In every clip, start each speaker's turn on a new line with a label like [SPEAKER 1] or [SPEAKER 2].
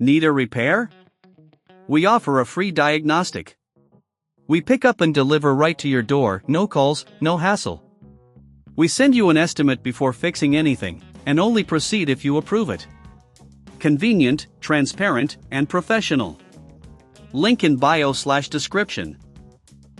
[SPEAKER 1] Need a repair? We offer a free diagnostic. We pick up and deliver right to your door, no calls, no hassle. We send you an estimate before fixing anything, and only proceed if you approve it. Convenient, transparent, and professional. Link in bio/description.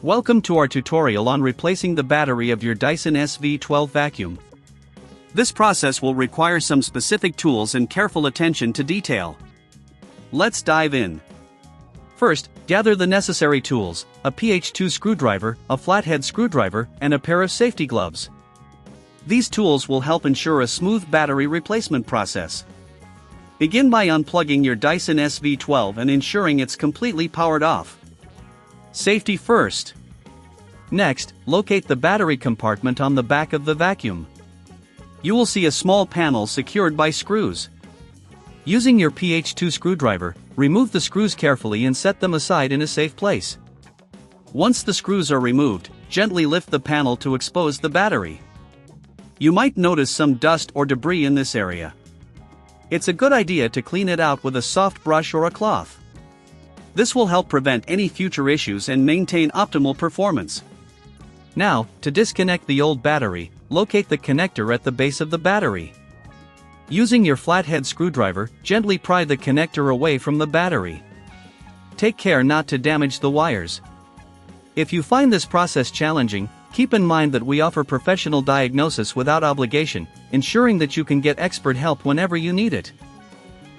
[SPEAKER 1] Welcome to our tutorial on replacing the battery of your Dyson SV12 vacuum. This process will require some specific tools and careful attention to detail. Let's dive in. First, gather the necessary tools: a PH2 screwdriver, a flathead screwdriver, and a pair of safety gloves. These tools will help ensure a smooth battery replacement process. Begin by unplugging your Dyson SV12 and ensuring it's completely powered off. Safety first. Next, locate the battery compartment on the back of the vacuum. You will see a small panel secured by screws. Using your PH2 screwdriver, remove the screws carefully and set them aside in a safe place. Once the screws are removed, gently lift the panel to expose the battery. You might notice some dust or debris in this area. It's a good idea to clean it out with a soft brush or a cloth. This will help prevent any future issues and maintain optimal performance. Now, to disconnect the old battery, locate the connector at the base of the battery. Using your flathead screwdriver, gently pry the connector away from the battery. Take care not to damage the wires. If you find this process challenging, keep in mind that we offer professional diagnosis without obligation, ensuring that you can get expert help whenever you need it.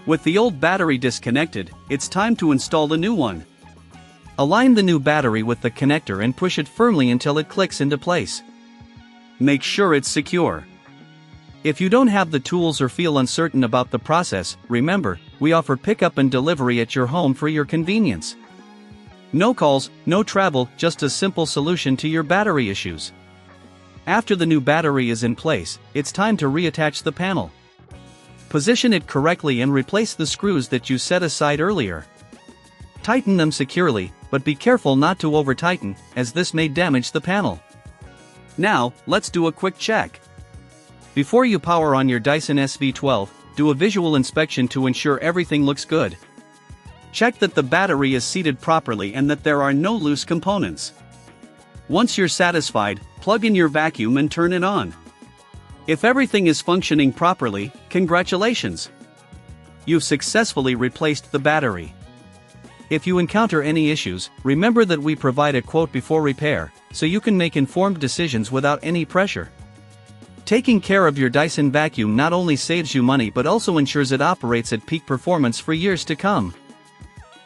[SPEAKER 1] With the old battery disconnected, it's time to install the new one. Align the new battery with the connector and push it firmly until it clicks into place. Make sure it's secure. If you don't have the tools or feel uncertain about the process, remember, we offer pickup and delivery at your home for your convenience. No calls, no travel, just a simple solution to your battery issues. After the new battery is in place, it's time to reattach the panel. Position it correctly and replace the screws that you set aside earlier. Tighten them securely, but be careful not to over-tighten, as this may damage the panel. Now, let's do a quick check. Before you power on your Dyson SV12, do a visual inspection to ensure everything looks good. Check that the battery is seated properly and that there are no loose components. Once you're satisfied, plug in your vacuum and turn it on. If everything is functioning properly, congratulations! You've successfully replaced the battery. If you encounter any issues, remember that we provide a quote before repair, so you can make informed decisions without any pressure. Taking care of your Dyson vacuum not only saves you money but also ensures it operates at peak performance for years to come.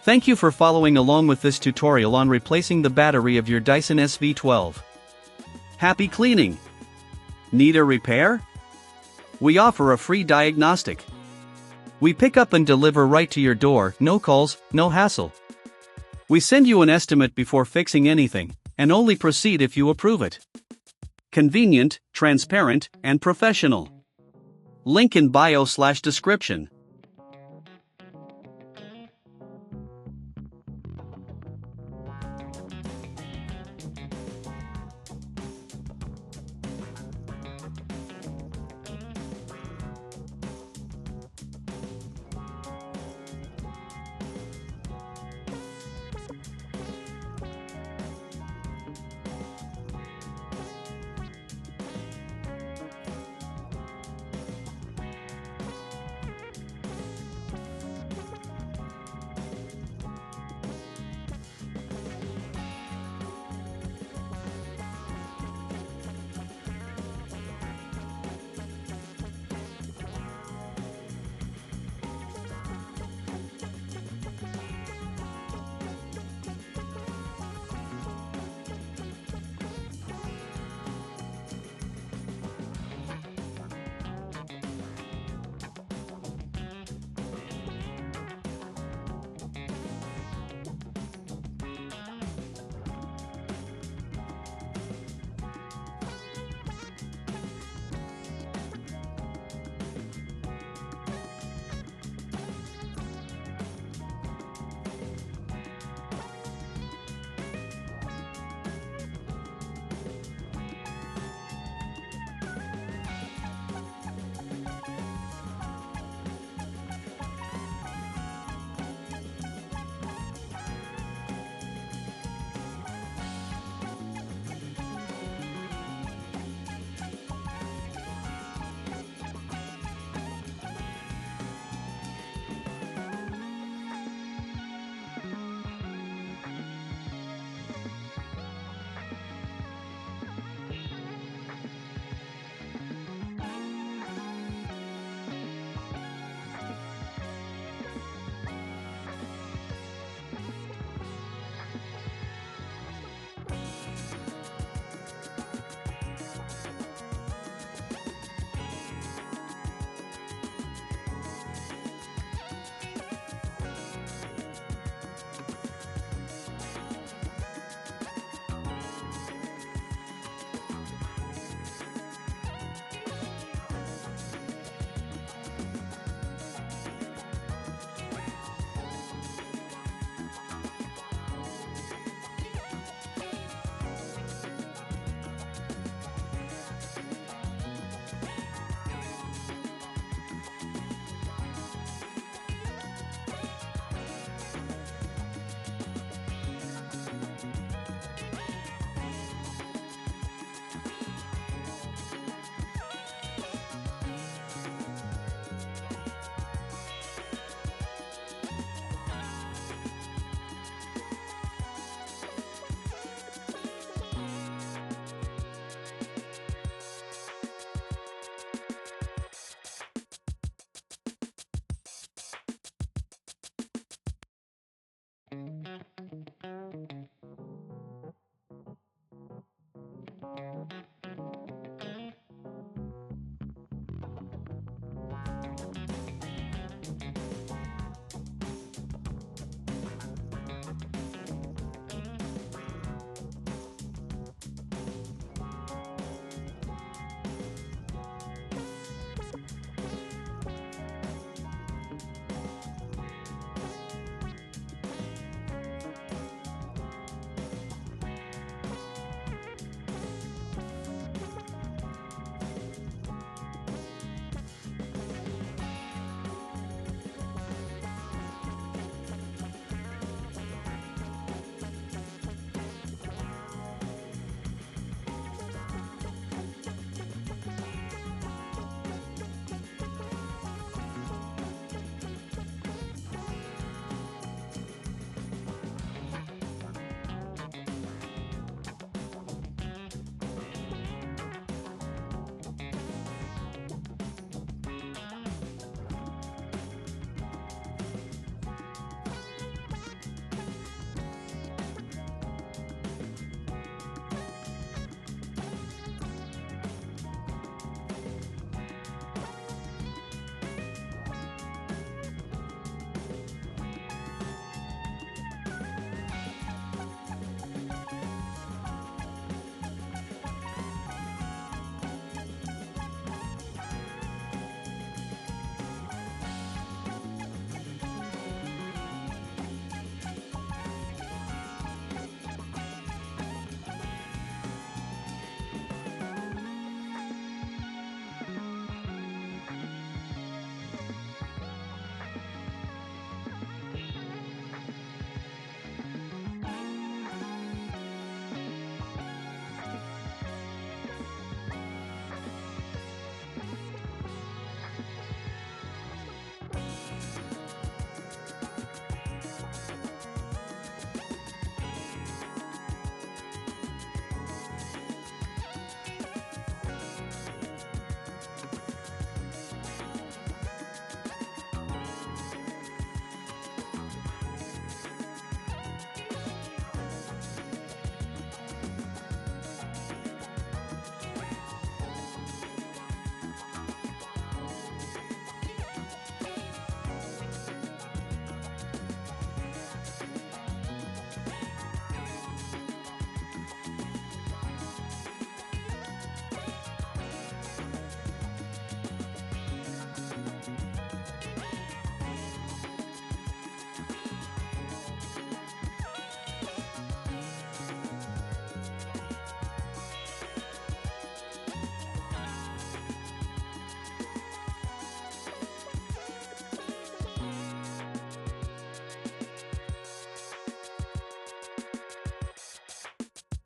[SPEAKER 1] Thank you for following along with this tutorial on replacing the battery of your Dyson SV12. Happy cleaning! Need a repair? We offer a free diagnostic. We pick up and deliver right to your door, no calls, no hassle. We send you an estimate before fixing anything, and only proceed if you approve it. Convenient, transparent, and professional. Link in bio/description.